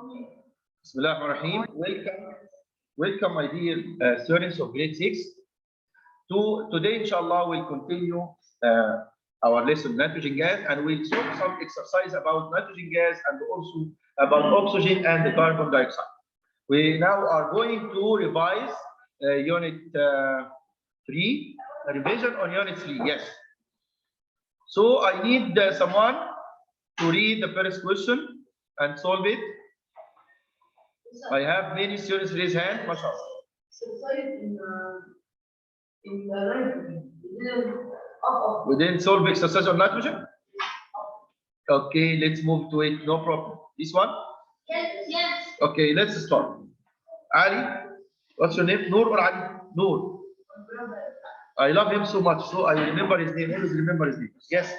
Bismillahirrahmanirrahim. Welcome, my dear students of grade 6. Today, inshallah, we'll continue our lesson nitrogen gas, and we'll solve some exercise about nitrogen gas and also about oxygen and the carbon dioxide. We now are going to revise unit 3, revision on unit 3. Yes. So I need someone to read the first question and solve it. I have many students raise hand. Mashallah. We didn't solve exercise on nitrogen? Okay, let's move to it. No problem. This one? Yes. Okay, let's start. Ali, what's your name? Noor or Ali? Noor. I love him so much, so I remember his name. Always remember his name. Yes.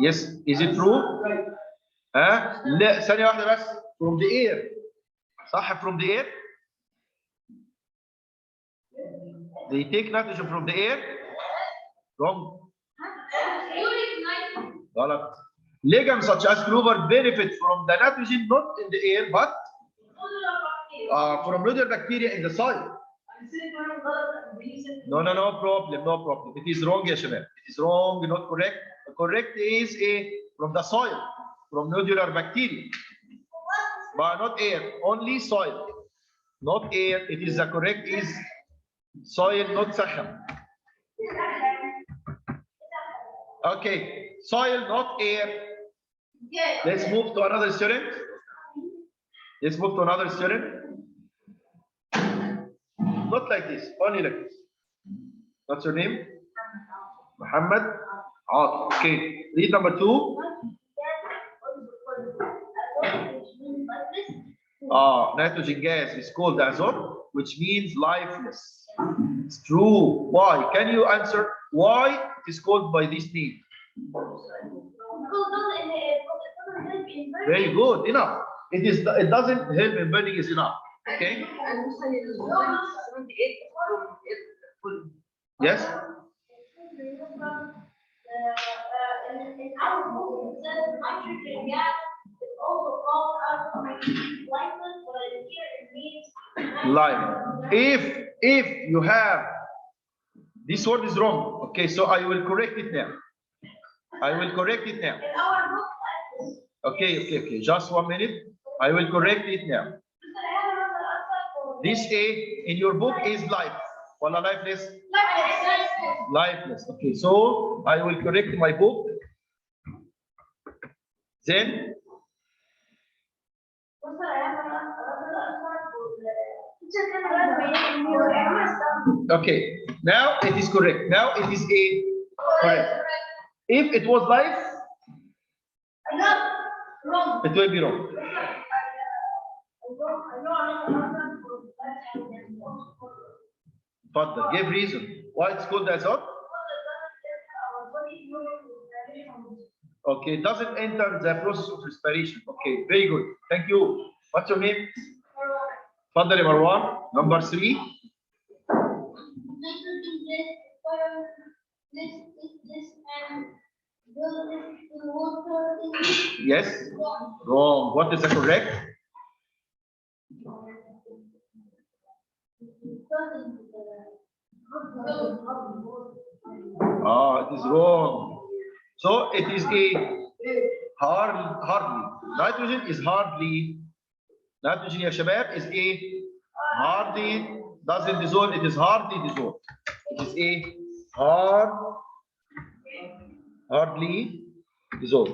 Yes, is it true? لا ثانية واحدة بس. From the air. صح from the air? They take nitrogen from the air? Wrong. غلط. Ligands such as clover benefit from the nitrogen not in the air but from other bacteria in the soil. No problem. It is wrong, ya shabab. It is wrong, not correct. The correct is from the soil, from nodular bacteria. But not air, only soil. Not air. It is the correct is soil, not sakham. Okay, soil, not air. Let's move to another student. Not like this, only like this. What's your name? Muhammad. Okay, read number 2. Nitrogen gas is called azote, which means lifeless. It's true. Why? Can you answer why it is called by this name? Very good. Enough. It doesn't help in burning is enough. Okay. Yes. In our book, it says nitrogen gas is also called lifeless, but here it means life. If you have this word is wrong, okay, so I will correct it now. In our book, okay. Just 1 minute. I will correct it now. This A in your book is life. Wala lifeless? Lifeless. Okay, so I will correct my book. Then okay, now it is correct. Now it is A correct. If it was life, it will be wrong. Further, give reason why it's called azote. Okay, it doesn't enter the process of respiration. Okay, very good. Thank you. What's your name? Further, Marwan. Number 3. Yes. Wrong. What is the correct? It is wrong. So it is a hardly. Nitrogen is hardly. Nitrogen, ya shabab, is a hardly, doesn't dissolve. It is hardly dissolved. It is a hardly dissolved.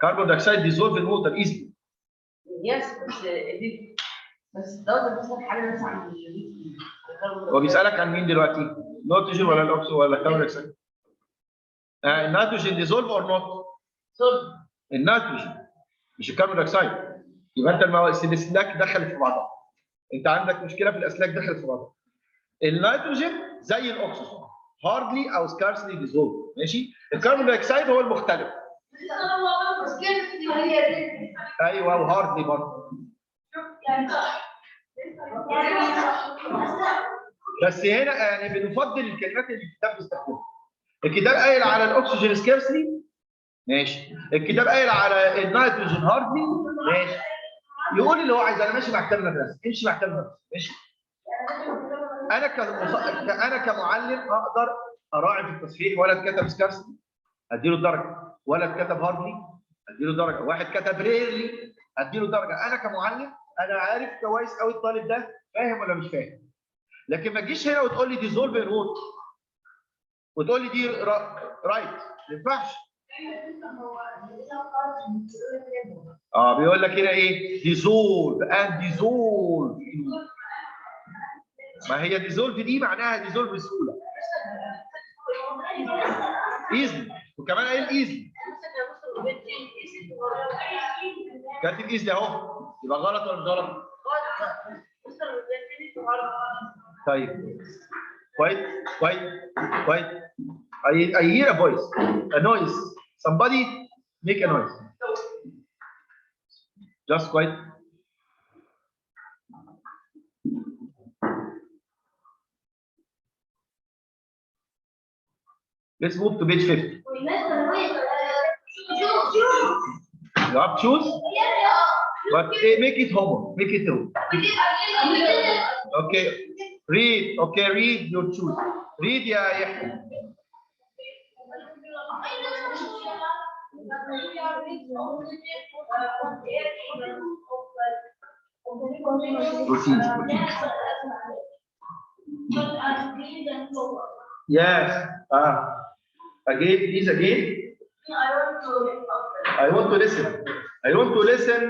Carbon dioxide dissolve in water easily. Yes, بس الدواء ده بيسأل حاجه بس عن هو بيسألك عن مين دلوقتي؟ نيتروجين ولا الاكسجين ولا الكربون دايوكسيد؟ النيتروجين ديزولف اور نوت؟ ديزولف. النيتروجين مش الكربون دايوكسيد. يبقى انت الاسلاك دخلت في بعضها. انت عندك مشكله في الاسلاك دخلت في بعضها. النيتروجين زي الاكسجين هاردلي او سكارسلي ديزولف، ماشي؟ الكربون دايوكسيد هو المختلف. ايوه وهاردلي برضه. بس هنا يعني بنفضل الكلمات اللي الكتاب بيستخدمها. الكتاب قايل على الاكسجين سكيرسلي، ماشي. الكتاب قايل على النيتروجين هاردلي، ماشي. يقول اللي هو عايز. انا ماشي مع كتاب المدرسه، امشي مع كتاب المدرسه، ماشي. انا كمعلم اقدر اراعي في التصحيح. ولا اتكتب سكارسلي اديله درجه، ولا اتكتب هاردلي اديله درجه، واحد كتب ريرلي اديله درجه. انا كمعلم انا عارف كويس قوي الطالب ده فاهم ولا مش فاهم. لكن ما تجيش هنا وتقول لي ديزولف ان ووتر وتقول لي دي رايت، ما ينفعش. بيقول لك هنا ايه؟ ديزولف اند ديزولف. ما هي ديزولف دي معناها ديزولف بسهوله، ايزلي، وكمان قايل ايزلي. كاتب ايزلي اهو، يبقى غلط ولا مش غلط؟ طيب كويس كويس كويس. I hear a voice, a noise. Somebody make a noise. Just quiet. Let's move to page 50. You have to choose, but make it homework, make it through. Okay, read. Okay, read your choose. Read يا يحيى. Proceed. Yes. Again, please again. I want to listen. I want to listen.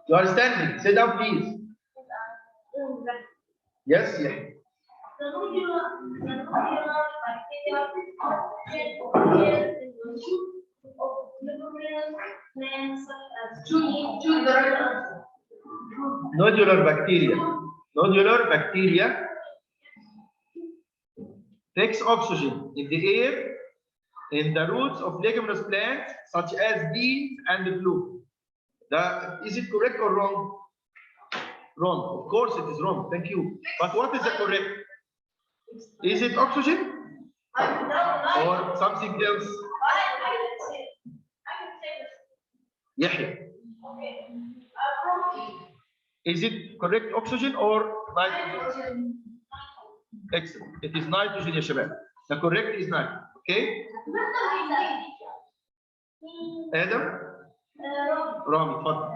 You are standing. Sit down, please. Yes, yeah. Nodular bacteria. Nodular bacteria takes oxygen in the air in the roots of leguminous plants such as beans and blue. Is it correct or wrong? Wrong. Of course it is wrong. Thank you. But what is the correct? Is it oxygen or something else? Yahya. Is it correct oxygen or nitrogen? Excellent. It is nitrogen يا شباب. The correct is nitrogen. Okay? آدم؟ رامي اتفضل.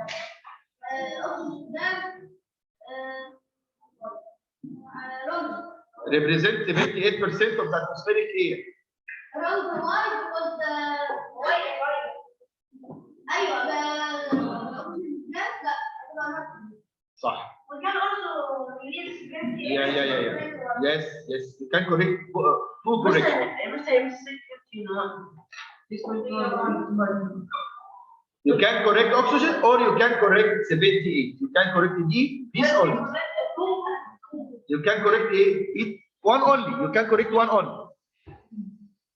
Represent 78% of the atmospheric air. صح. Yeah. Yes. You can correct two correction. You can correct oxygen or you can correct 78. You can correct this only. You can correct it one only. You can correct one only.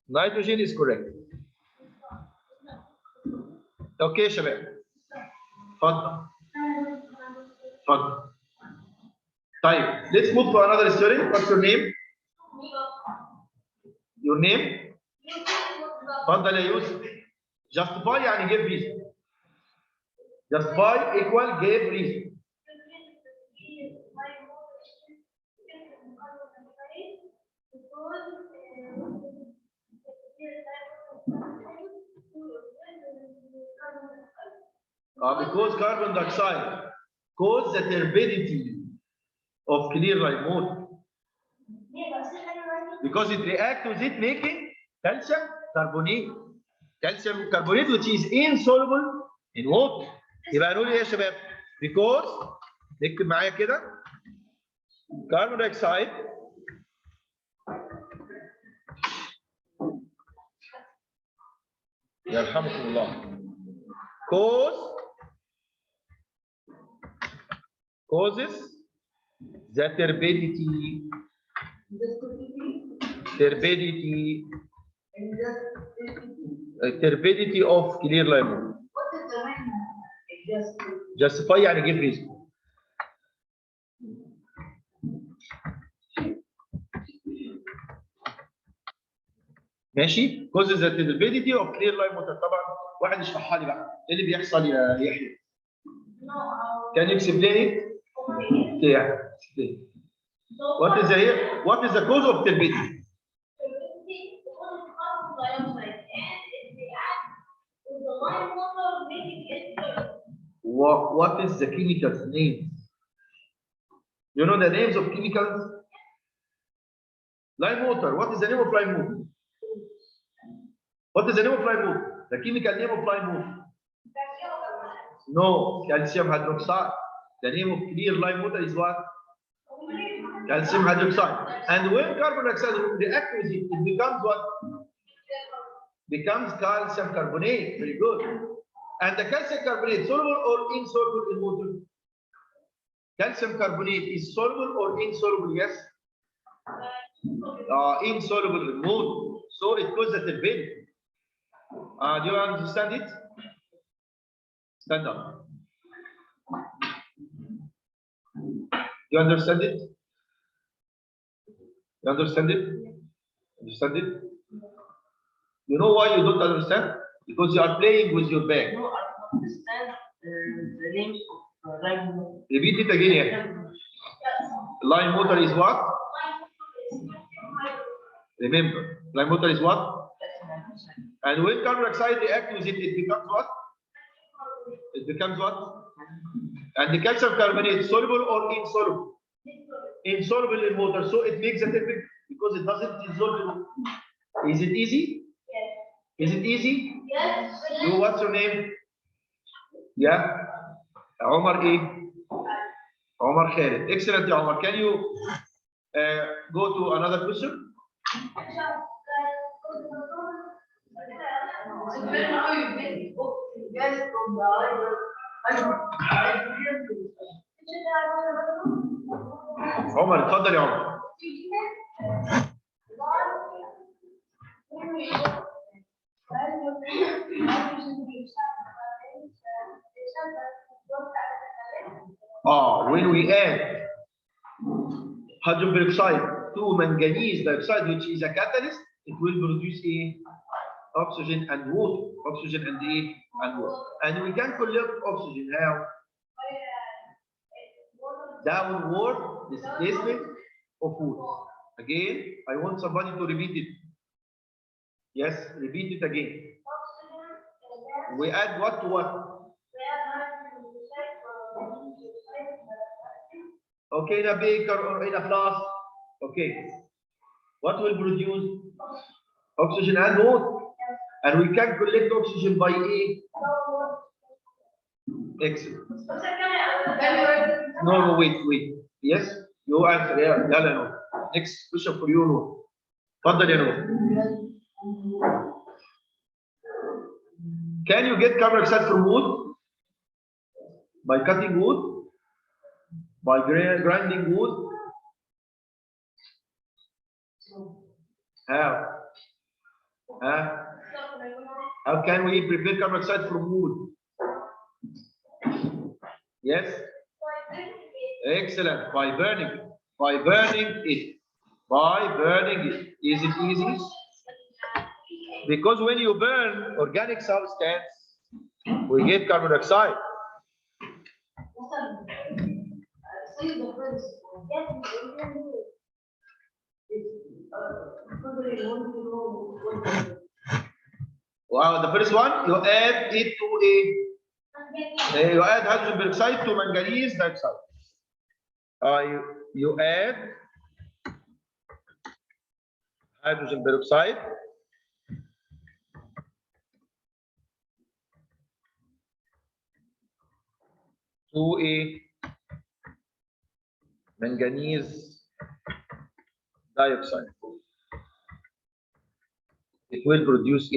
Nitrogen is correct. Okay, شباب. اتفضل. طيب, let's move to another story. What's your name? Your name? اتفضل يا يوسف. Justify يعني give reason. Justify equal give reason. Because carbon dioxide causes the turbidity of clear lime water. Because it reacts with it making calcium carbonate. Calcium carbonate which is insoluble in water. يبقى نقول ايه يا شباب؟ Because نكتب معايا كده carbon dioxide يرحمكم الله causes the turbidity of clear lime water. Justify يعني give reason. ماشي causes the turbidity of clear lime water. طبعا واحد يشرحها لي بقى ايه اللي بيحصل يا يحيى؟ Can you explain it? Yeah. What is the cause of turbidity? What is the chemical's name? You know the names of chemicals? Lime water. What is the name of lime water? What is the name of lime water? The chemical name of lime water? No, calcium hydroxide. The name of clear lime water is what? Calcium hydroxide. And when carbon dioxide reacts with it, it becomes what? Becomes calcium carbonate. Very good. And the calcium carbonate, soluble or insoluble in water? Calcium carbonate is soluble or insoluble? Yes. Insoluble in water. So it causes the turbidity. Do you understand it? Stand up. You understand it? You understand it? Understand it? You know why you don't understand? Because you are playing with your bag. No, I don't understand the names of lime water. Repeat it again. Lime water is what? Remember, lime water is what? And when carbon dioxide reacts with it, it becomes what? It becomes what? And the calcium carbonate, soluble or insoluble? Insoluble in water, so it makes a difference because it doesn't dissolve in water. Is it easy? Yes. Is it easy? Yes. You, what's your name? Yeah? Omar E. Omar Khalid. Excellent, Omar. Can you go to another question? عمر اتفضل يا عمر. When we add hydrogen peroxide to manganese dioxide, which is a catalyst, it will produce oxygen and water. Oxygen and water. And we can collect oxygen how? Downward displacement of water. Again, I want somebody to repeat it. Yes, repeat it again. We add what to what? Okay, in a beaker or in a flask. Okay. What will produce? Oxygen and water. And we can collect oxygen by Excellent. No, wait. Yes, you answer. Yeah, no. Next question for you, no. تفضل يا نور. Can you get carbon dioxide from wood? By cutting wood? By grinding wood? How? How can we prepare carbon dioxide from wood? Yes? Excellent. By burning it. By burning it. Is it easy? Because when you burn organic substance, we get carbon dioxide. Wow, the first one, you add it to you add hydrogen peroxide to manganese dioxide. You add hydrogen peroxide to manganese dioxide. It will produce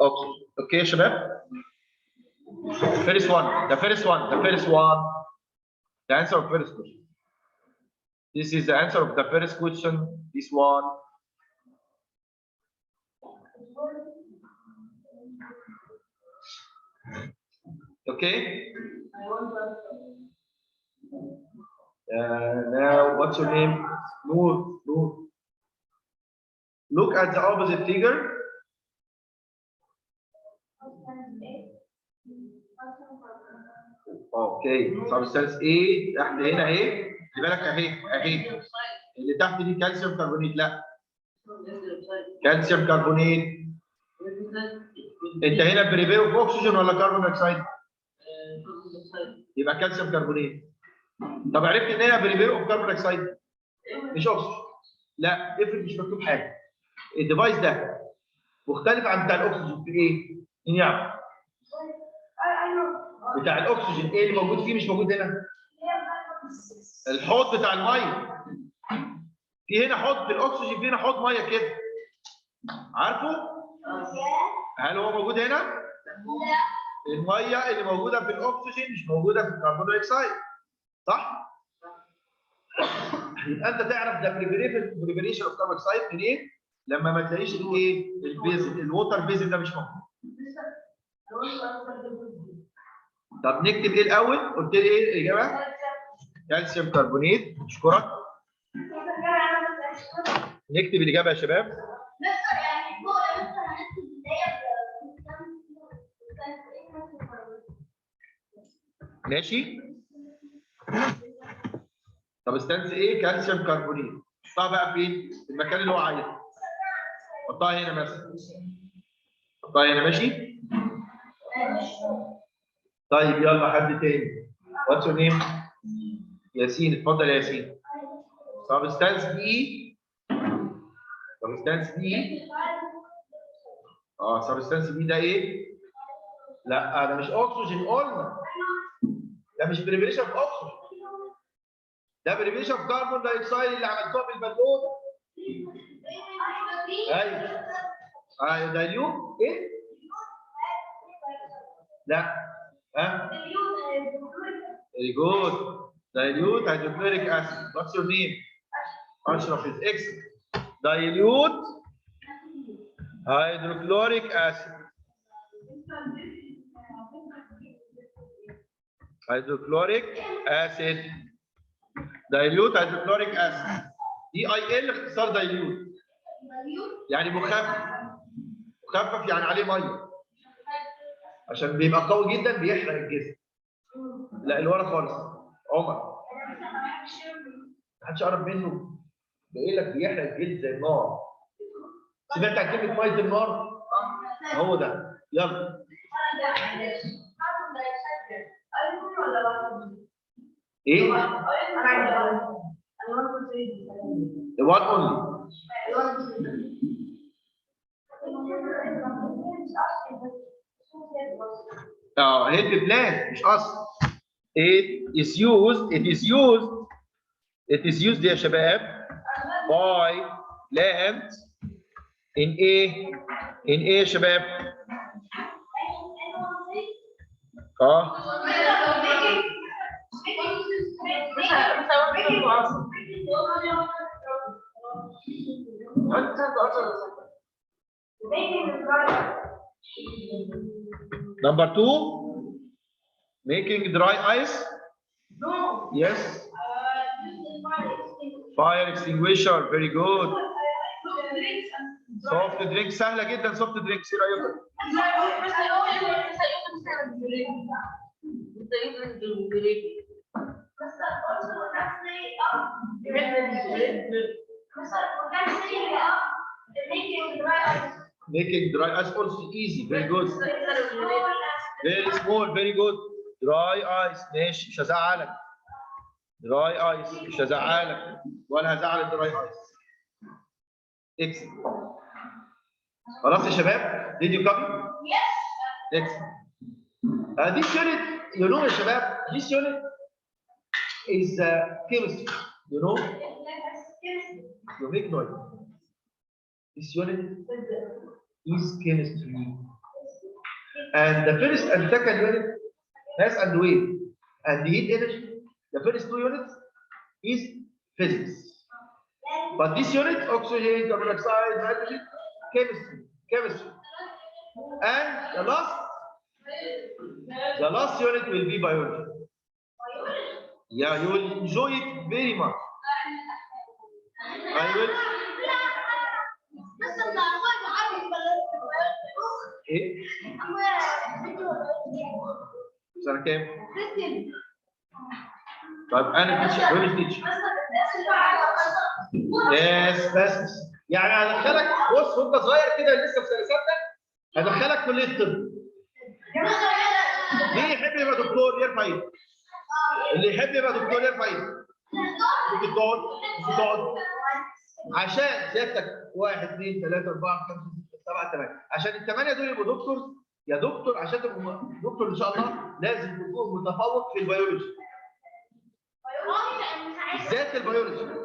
oxygen. Okay, Shabab? The first one. The answer of first question. This is the answer of the first question. This one. Okay. Now, what's your name? Noor. Noor. Look at the opposite figure. Okay. Substance A تحت هنا اهي. خلي بالك اهي. اللي تحت دي كالسيوم كربونيت. لا. كالسيوم كربونيت. انت هنا بريبير اوف اوكسجين ولا كربون دايوكسيد؟ يبقى كالسيوم كربونيت. طب عرفت ان هنا بريبير اوف كربون دايوكسيد؟ مش اوكسجين. لا، افرض مش مكتوب حاجه. الديفايس ده مختلف عن بتاع الاكسجين في ايه؟ مين يعرف؟ بتاع الاكسجين ايه اللي موجود فيه مش موجود هنا؟ الحوض بتاع الميه. في هنا حوض في الاكسجين، في هنا حوض ميه كده. عارفه؟ هل هو موجود هنا؟ لا. الميه اللي موجوده في الاكسجين مش موجوده في الكربون دايوكسيد. صح؟ يبقى انت تعرف ده بريبريشن اوف كربون دايوكسيد منين؟ لما ما تلاقيش الايه؟ البيزل، الووتر بيزل ده مش موجود. طب نكتب ايه الاول؟ قلت لي ايه الاجابه؟ كالسيوم كربونيت. اشكرك. نكتب الاجابه يا شباب. ماشي. طب استنس ايه؟ كالسيوم كربونيت. حطها بقى فين؟ في المكان اللي هو عايزه. حطها هنا مثلا. حطها هنا. ماشي؟ طيب يلا حد تاني. واتس يور نيم؟ ياسين. اتفضل يا ياسين. سبستانس بي. سبستانس بي. سبستانس بي ده ايه؟ لا ده مش اكسجين قلنا. ده مش بريبريشن اوف اكسجين. ده بريبريشن اوف كربون دايوكسيد اللي عملتوها بالبالونه. ايوه. ايوه دايليوت ايه؟ لا. ها؟ Very good. Dilute hydrochloric acid. What's your name? Ashraf is excellent. Dilute hydrochloric acid. Hydrochloric acid. Dilute hydrochloric acid. DIL اختصار dilute. يعني مخفف. مخفف يعني عليه ميه. عشان بيبقى قوي جدا بيحرق الجسم. لا اللي ورا خالص. عمر. محدش قرب منه. بيقول لك بيحرق الجلد زي النار. سمعت عن كلمه ميه النار؟ هو ده. يلا. ايه؟ The one only. هيد بلان مش اصل. It is used يا شباب by plants in ايه يا شباب؟ Number 2, making dry ice. No. Yes. Fire extinguisher. Very good. Soft drink سهلة جدا. soft drinks ايه رأيكم؟ Making dry ice also easy. Very good. Very small. Very good. Dry ice. ماشي مش هزعلك. Dry ice مش هزعلك ولا هزعل الدراي ايس. Excellent. خلاص يا شباب؟ Did you copy? Yes. Excellent. This unit, you know يا شباب, this unit is chemistry. You know? You make noise. This unit is chemistry. And the first and second unit, mass and weight, and the heat energy, the first 2 units is physics. But this unit, oxygen, carbon dioxide, nitrogen, chemistry. And the last The last unit will be biology. Yeah, you will enjoy it very much. I will. ايه؟ سنة كام؟ طيب انا تيتشر وين تيتشر؟ بس يعني هدخلك بص وانت صغير كده لسه في سنه سته هدخلك كليه الطب. مين يحب يبقى دكتور يرفع ايده؟ اللي يحب يبقى دكتور يرفع ايده. ممكن تقعد عشان سيادتك 1 2 3 4 5 6 7 8 عشان الثمانيه دول يبقوا دكتور. يا دكتور عشان تبقوا دكتور ان شاء الله لازم تكون متفوق في البيولوجي. بالذات البيولوجي.